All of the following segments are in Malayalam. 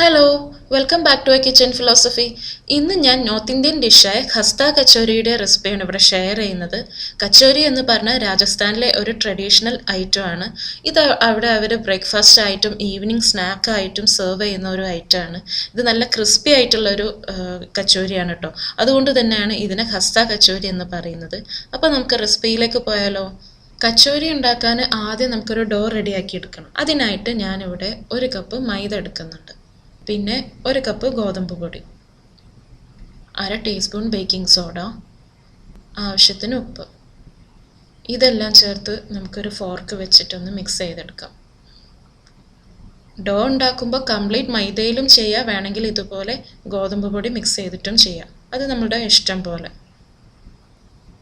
Hello, welcome back to akitchenphilosophy. ഇന്ന് ഞാൻ നോർത്ത് ഇന്ത്യൻ ഡിഷായ ഖസ്ത കച്ചോരിയുടെ റെസിപ്പിയാണ് ഇവിടെ ഷെയർ ചെയ്യുന്നത്. കച്ചോരി എന്ന് പറഞ്ഞാൽ രാജസ്ഥാനിലെ ഒരു ട്രഡീഷണൽ ഐറ്റം ആണ്. ഇത് അവിടെ അവർ ബ്രേക്ക്ഫാസ്റ്റ് ആയിട്ടും ഈവനിങ് സ്നാക്ക് ആയിട്ടും സെർവ് ചെയ്യുന്ന ഒരു ഐറ്റം ആണ്. ഇത് നല്ല ക്രിസ്പി ആയിട്ടുള്ളൊരു കച്ചോരിയാണ് കേട്ടോ. അതുകൊണ്ട് തന്നെയാണ് ഇതിനെ ഖസ്ത കച്ചോരി എന്ന് പറയുന്നത്. അപ്പോൾ നമുക്ക് റെസിപ്പിയിലേക്ക് പോയാലോ? കച്ചോരി ഉണ്ടാക്കാൻ ആദ്യം നമുക്കൊരു ഡോ റെഡിയാക്കി എടുക്കണം. അതിനായിട്ട് ഞാനിവിടെ 1 കപ്പ് മൈദ എടുക്കുന്നുണ്ട്. പിന്നെ 1 കപ്പ് ഗോതമ്പ് പൊടി, 1/2 ടീസ്പൂൺ ബേക്കിംഗ് സോഡ, ആവശ്യത്തിന് ഉപ്പ്. ഇതെല്ലാം ചേർത്ത് നമുക്കൊരു ഫോർക്ക് വെച്ചിട്ടൊന്ന് മിക്സ് ചെയ്തെടുക്കാം. ഡോ ഉണ്ടാക്കുമ്പോൾ കംപ്ലീറ്റ് മൈദയിലും ചെയ്യാം, വേണമെങ്കിൽ ഇതുപോലെ ഗോതമ്പ് പൊടി മിക്സ് ചെയ്തിട്ടും ചെയ്യാം. അത് നമ്മുടെ ഇഷ്ടം പോലെ.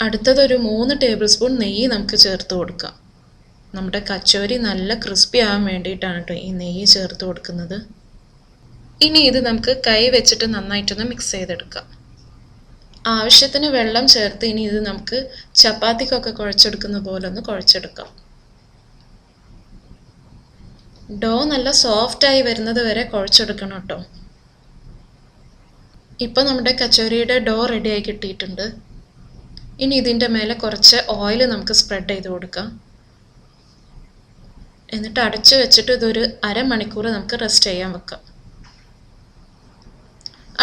അടുത്തതൊരു 3 ടേബിൾ സ്പൂൺ നെയ്യ് നമുക്ക് ചേർത്ത് കൊടുക്കാം. നമ്മുടെ കച്ചോരി നല്ല ക്രിസ്പി ആവാൻ വേണ്ടിയിട്ടാണ് കേട്ടോ ഈ നെയ്യ് ചേർത്ത് കൊടുക്കുന്നത്. ഇനി ഇത് നമുക്ക് കൈ വെച്ചിട്ട് നന്നായിട്ടൊന്ന് മിക്സ് ചെയ്തെടുക്കാം. ആവശ്യത്തിന് വെള്ളം ചേർത്ത് ഇനി ഇത് നമുക്ക് ചപ്പാത്തിക്കൊക്കെ കുഴച്ചെടുക്കുന്ന പോലെ ഒന്ന് കുഴച്ചെടുക്കാം. ഡോ നല്ല സോഫ്റ്റായി വരുന്നത് വരെ കുഴച്ചെടുക്കണം കേട്ടോ. ഇപ്പോൾ നമ്മുടെ കച്ചോരിയുടെ ഡോ റെഡിയായി കിട്ടിയിട്ടുണ്ട്. ഇനി ഇതിൻ്റെ മേലെ കുറച്ച് ഓയിൽ നമുക്ക് സ്പ്രെഡ് ചെയ്ത് കൊടുക്കാം. എന്നിട്ട് അടച്ചു വെച്ചിട്ട് ഇതൊരു 1/2 മണിക്കൂർ നമുക്ക് റെസ്റ്റ് ചെയ്യാൻ വെക്കാം.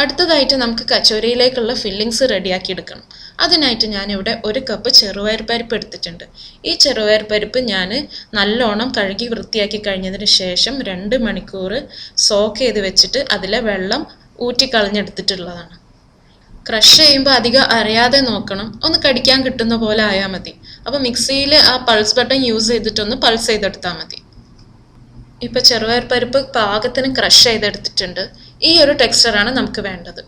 അടുത്തതായിട്ട് നമുക്ക് കച്ചോരിയിലേക്കുള്ള ഫില്ലിങ്സ് റെഡിയാക്കി എടുക്കണം. അതിനായിട്ട് ഞാനിവിടെ 1 കപ്പ് ചെറുപയർ പരിപ്പ് എടുത്തിട്ടുണ്ട്. ഈ ചെറുപയർ പരിപ്പ് ഞാൻ നല്ലോണം കഴുകി വൃത്തിയാക്കി കഴിഞ്ഞതിന് ശേഷം 2 മണിക്കൂർ സോക്ക് ചെയ്ത് വെച്ചിട്ട് അതിലെ വെള്ളം ഊറ്റിക്കളഞ്ഞെടുത്തിട്ടുള്ളതാണ്. ക്രഷ് ചെയ്യുമ്പോൾ അധികം അറിയാതെ നോക്കണം, ഒന്ന് കടിക്കാൻ കിട്ടുന്ന പോലെ ആയാൽ മതി. അപ്പോൾ മിക്സിയിൽ ആ പൾസ് ബട്ടൺ യൂസ് ചെയ്തിട്ടൊന്ന് പൾസ് ചെയ്തെടുത്താൽ മതി. ഇപ്പോൾ ചെറുപയർ പരിപ്പ് പാകത്തിന് ക്രഷ് ചെയ്തെടുത്തിട്ടുണ്ട്. ഈ ഒരു ടെക്സ്ചറാണ് നമുക്ക് വേണ്ടത്.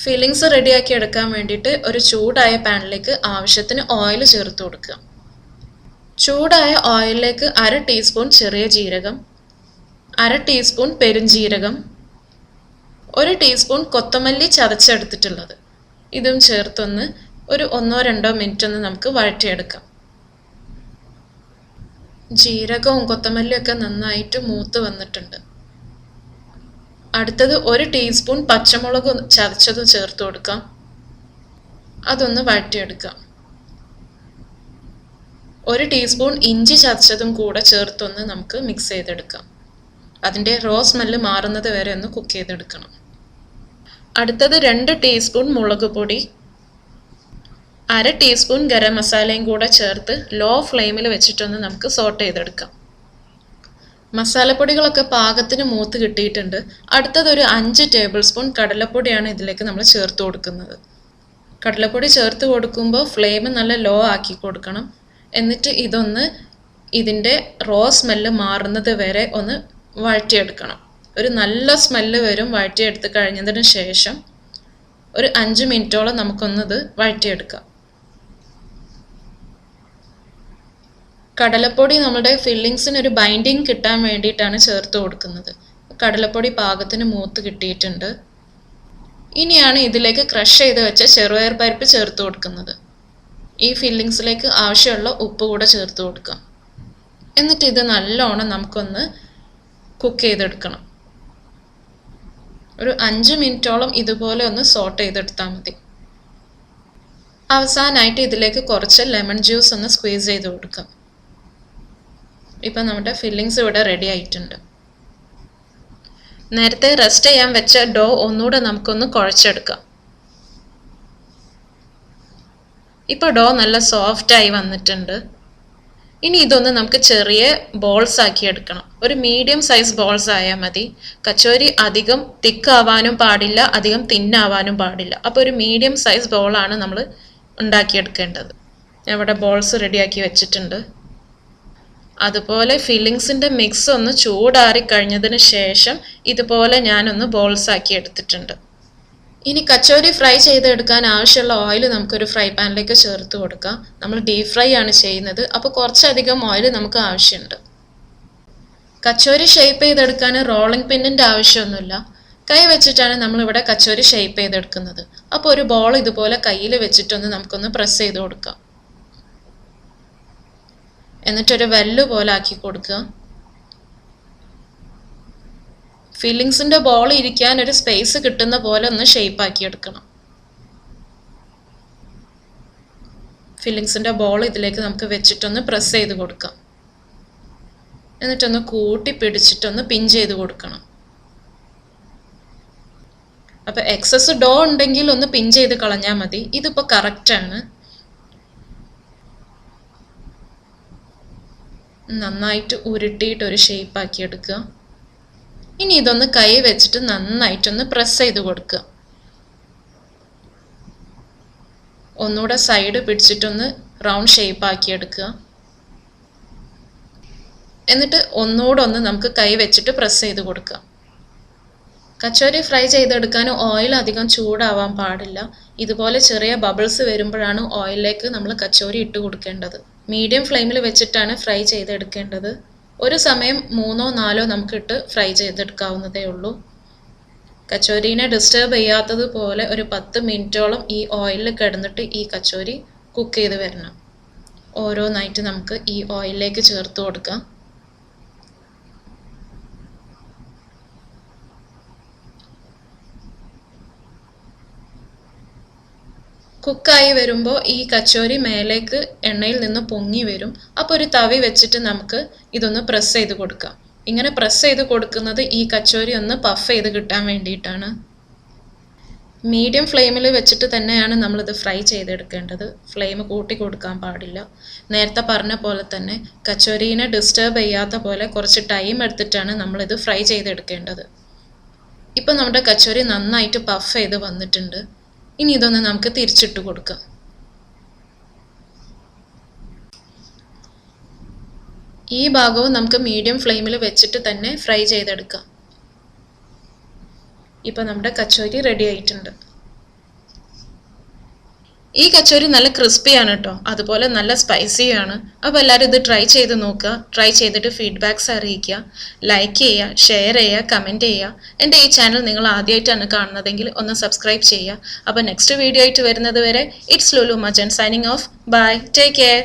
ഫില്ലിങ്സ് റെഡിയാക്കി എടുക്കാൻ വേണ്ടിയിട്ട് ഒരു ചൂടായ പാനിലേക്ക് ആവശ്യത്തിന് ഓയിൽ ചേർത്ത് കൊടുക്കുക. ചൂടായ ഓയിലിലേക്ക് 1/2 ടീസ്പൂൺ ചെറിയ ജീരകം, 1/2 ടീസ്പൂൺ പെരുംജീരകം, 1 ടീസ്പൂൺ കൊത്തമല്ലി ചതച്ചെടുത്തിട്ടുള്ളത്, ഇതും ചേർത്തൊന്ന് ഒരു 1-2 മിനിറ്റ് ഒന്ന് നമുക്ക് വഴറ്റിയെടുക്കാം. ജീരകവും കൊത്തമല്ലിയൊക്കെ നന്നായിട്ട് മൂത്ത് വന്നിട്ടുണ്ട്. അടുത്തത് 1 ടീസ്പൂൺ പച്ചമുളക് ചതച്ചതും ചേർത്ത് കൊടുക്കാം. അതൊന്ന് വഴറ്റിയെടുക്കാം. 1 ടീസ്പൂൺ ഇഞ്ചി ചതച്ചതും കൂടെ ചേർത്തൊന്ന് നമുക്ക് മിക്സ് ചെയ്തെടുക്കാം. അതിൻ്റെ റോ സ്മെല്ല് മാറുന്നത് വരെ ഒന്ന് കുക്ക് ചെയ്തെടുക്കണം. അടുത്തത് 2 ടീസ്പൂൺ മുളക് പൊടി, 1/2 ടീസ്പൂൺ ഗരം മസാലയും കൂടെ ചേർത്ത് ലോ ഫ്ലെയിമിൽ വെച്ചിട്ടൊന്ന് നമുക്ക് സോട്ട് ചെയ്തെടുക്കാം. മസാലപ്പൊടികളൊക്കെ പാകത്തിന് മൂത്ത് കിട്ടിയിട്ടുണ്ട്. അടുത്തതൊരു 5 ടേബിൾ സ്പൂൺ കടലപ്പൊടിയാണ് ഇതിലേക്ക് നമ്മൾ ചേർത്ത് കൊടുക്കുന്നത്. കടലപ്പൊടി ചേർത്ത് കൊടുക്കുമ്പോൾ ഫ്ലെയിം നല്ല ലോ ആക്കി കൊടുക്കണം. എന്നിട്ട് ഇതിൻ്റെ റോ സ്മെല്ല് മാറുന്നത് വരെ ഒന്ന് വഴറ്റിയെടുക്കണം. ഒരു നല്ല സ്മെല്ല് വരും. വഴറ്റിയെടുത്ത് കഴിഞ്ഞതിന് ശേഷം ഒരു 5 മിനിറ്റോളം നമുക്കൊന്നത് വഴറ്റിയെടുക്കാം. കടലപ്പൊടി നമ്മുടെ ഫില്ലിങ്സിന് ഒരു ബൈൻഡിങ് കിട്ടാൻ വേണ്ടിയിട്ടാണ് ചേർത്ത് കൊടുക്കുന്നത്. കടലപ്പൊടി പാകത്തിന് മൂത്ത് കിട്ടിയിട്ടുണ്ട്. ഇനിയാണ് ഇതിലേക്ക് ക്രഷ് ചെയ്ത് വെച്ച ചെറുപയർ പരിപ്പ് ചേർത്ത് കൊടുക്കുന്നത്. ഈ ഫില്ലിങ്സിലേക്ക് ആവശ്യമുള്ള ഉപ്പ് കൂടെ ചേർത്ത് കൊടുക്കാം. എന്നിട്ട് ഇത് നല്ലോണം നമുക്കൊന്ന് കുക്ക് ചെയ്തെടുക്കണം. ഒരു 5 മിനിറ്റോളം ഇതുപോലെ ഒന്ന് സോട്ട് ചെയ്തെടുത്താൽ മതി. അവസാനമായിട്ട് ഇതിലേക്ക് കുറച്ച് ലെമൺ ജ്യൂസ് ഒന്ന് സ്ക്വീസ് ചെയ്ത് കൊടുക്കാം. ഇപ്പം നമ്മുടെ ഫില്ലിങ്സ് ഇവിടെ റെഡി ആയിട്ടുണ്ട്. നേരത്തെ റെസ്റ്റ് ചെയ്യാൻ വെച്ച ഡോ ഒന്നുകൂടെ നമുക്കൊന്ന് കുഴച്ചെടുക്കാം. ഇപ്പോൾ ഡോ നല്ല സോഫ്റ്റായി വന്നിട്ടുണ്ട്. ഇനി ഇതൊന്ന് നമുക്ക് ചെറിയ ബോൾസ് ആക്കി എടുക്കണം. ഒരു മീഡിയം സൈസ് ബോൾസ് ആയാൽ മതി. കച്ചോരി അധികം തിക്കാവാനും പാടില്ല, അധികം തിന്നാവാനും പാടില്ല. അപ്പോൾ ഒരു മീഡിയം സൈസ് ബോളാണ് നമ്മൾ ഉണ്ടാക്കിയെടുക്കേണ്ടത്. ഞാൻ ഇവിടെ ബോൾസ് റെഡിയാക്കി വെച്ചിട്ടുണ്ട്. അതുപോലെ ഫില്ലിങ്സിൻ്റെ മിക്സ് ഒന്ന് ചൂടാറി കഴിഞ്ഞതിന് ശേഷം ഇതുപോലെ ഞാനൊന്ന് ബോൾസ് ആക്കി എടുത്തിട്ടുണ്ട്. ഇനി കച്ചോരി ഫ്രൈ ചെയ്തെടുക്കാൻ ആവശ്യമുള്ള ഓയിൽ നമുക്കൊരു ഫ്രൈ പാനിലേക്ക് ചേർത്ത് കൊടുക്കാം. നമ്മൾ ഡീപ് ഫ്രൈ ആണ് ചെയ്യുന്നത്, അപ്പോൾ കുറച്ചധികം ഓയിൽ നമുക്ക് ആവശ്യമുണ്ട്. കച്ചോരി ഷേപ്പ് ചെയ്തെടുക്കാൻ റോളിംഗ് പിന്നിൻ്റെ ആവശ്യമൊന്നുമില്ല. കൈ വെച്ചിട്ടാണ് നമ്മളിവിടെ കച്ചോരി ഷേപ്പ് ചെയ്തെടുക്കുന്നത്. അപ്പോൾ ഒരു ബോൾ ഇതുപോലെ കയ്യിൽ വെച്ചിട്ടൊന്ന് നമുക്കൊന്ന് പ്രസ് ചെയ്ത് കൊടുക്കാം. എന്നിട്ടൊരു വെല്ല് പോലെ ആക്കി കൊടുക്കുക. ഫില്ലിങ്സിൻ്റെ ബോൾ ഇരിക്കാൻ ഒരു സ്പേസ് കിട്ടുന്ന പോലെ ഒന്ന് ഷേപ്പാക്കി എടുക്കണം. ഫില്ലിങ്സിൻ്റെ ബോൾ ഇതിലേക്ക് നമുക്ക് വെച്ചിട്ടൊന്ന് പ്രസ് ചെയ്ത് കൊടുക്കാം. എന്നിട്ടൊന്ന് കൂട്ടി പിടിച്ചിട്ടൊന്ന് പിൻ ചെയ്ത് കൊടുക്കണം. അപ്പോൾ എക്സസ് ഡോ ഉണ്ടെങ്കിൽ ഒന്ന് പിൻ ചെയ്ത് കളഞ്ഞാൽ മതി. ഇതിപ്പോൾ കറക്റ്റാണ്. നന്നായിട്ട് ഉരുട്ടിയിട്ട് ഒരു ഷേപ്പാക്കി എടുക്കുക. ഇനി ഇതൊന്ന് കൈ വെച്ചിട്ട് നന്നായിട്ടൊന്ന് പ്രസ് ചെയ്ത് കൊടുക്കുക. ഒന്നുകൂടെ സൈഡ് പിടിച്ചിട്ടൊന്ന് റൗണ്ട് ഷേപ്പാക്കി എടുക്കുക. എന്നിട്ട് ഒന്നുകൂടെ ഒന്ന് നമുക്ക് കൈ വെച്ചിട്ട് പ്രസ് ചെയ്ത് കൊടുക്കുക. കച്ചോരി ഫ്രൈ ചെയ്തെടുക്കാൻ ഓയിൽ അധികം ചൂടാവാൻ പാടില്ല. ഇതുപോലെ ചെറിയ ബബിൾസ് വരുമ്പോഴാണ് ഓയിലിലേക്ക് നമ്മൾ കച്ചോരി ഇട്ട് കൊടുക്കേണ്ടത്. മീഡിയം ഫ്ലെയിമിൽ വെച്ചിട്ടാണ് ഫ്രൈ ചെയ്തെടുക്കേണ്ടത്. ഒരു സമയം 3-4 നമുക്കിട്ട് ഫ്രൈ ചെയ്തെടുക്കാവുന്നതേ ഉള്ളൂ. കച്ചോരീനെ ഡിസ്റ്റർബ് ചെയ്യാത്തതുപോലെ ഒരു 10 മിനിറ്റോളം ഈ ഓയിലിൽ കിടന്നിട്ട് ഈ കച്ചോരി കുക്ക് ചെയ്ത് വരണം. ഓരോന്നായിട്ട് നമുക്ക് ഈ ഓയിലിലേക്ക് ചേർത്ത് കൊടുക്കാം. കുക്കായി വരുമ്പോൾ ഈ കച്ചോരി മേലേക്ക് എണ്ണയിൽ നിന്ന് പൊങ്ങി വരും. അപ്പോൾ ഒരു തവി വെച്ചിട്ട് നമുക്ക് ഇതൊന്ന് പ്രസ് ചെയ്ത് കൊടുക്കാം. ഇങ്ങനെ പ്രസ് ചെയ്ത് കൊടുക്കുന്നത് ഈ കച്ചോരി ഒന്ന് പഫ് ചെയ്ത് കിട്ടാൻ വേണ്ടിയിട്ടാണ്. മീഡിയം ഫ്ലെയിമിൽ വെച്ചിട്ട് തന്നെയാണ് നമ്മളിത് ഫ്രൈ ചെയ്തെടുക്കേണ്ടത്. ഫ്ലെയിം കൂട്ടി കൊടുക്കാൻ പാടില്ല. നേരത്തെ പറഞ്ഞ പോലെ തന്നെ കച്ചോരീനെ ഡിസ്റ്റർബ് ചെയ്യാത്ത പോലെ കുറച്ച് ടൈം എടുത്തിട്ടാണ് നമ്മളിത് ഫ്രൈ ചെയ്തെടുക്കേണ്ടത്. ഇപ്പം നമ്മുടെ കച്ചോരി നന്നായിട്ട് പഫ് ചെയ്ത് വന്നിട്ടുണ്ട്. ഇനി ഇതൊന്ന് നമുക്ക് തിരിച്ചിട്ട് കൊടുക്കാം. ഈ ഭാഗവും നമുക്ക് മീഡിയം ഫ്ലെയിമിൽ വെച്ചിട്ട് തന്നെ ഫ്രൈ ചെയ്തെടുക്കാം. ഇപ്പം നമ്മുടെ കച്ചോരി റെഡി ആയിട്ടുണ്ട്. ഈ കച്ചോരി നല്ല ക്രിസ്പിയാണ് കേട്ടോ, അതുപോലെ നല്ല സ്പൈസിയാണ്. അപ്പോൾ എല്ലാവരും ഇത് ട്രൈ ചെയ്ത് നോക്കുക. ട്രൈ ചെയ്തിട്ട് ഫീഡ്ബാക്ക്സ് അറിയിക്കുക. ലൈക്ക് ചെയ്യുക, ഷെയർ ചെയ്യുക, കമൻറ്റ് ചെയ്യുക. എൻ്റെ ഈ ചാനൽ നിങ്ങൾ ആദ്യമായിട്ടാണ് കാണുന്നതെങ്കിൽ ഒന്ന് സബ്സ്ക്രൈബ് ചെയ്യുക. അപ്പോൾ നെക്സ്റ്റ് വീഡിയോ ആയിട്ട് വരുന്നത് വരെ it's Lulu Marjan signing off. Bye, take care.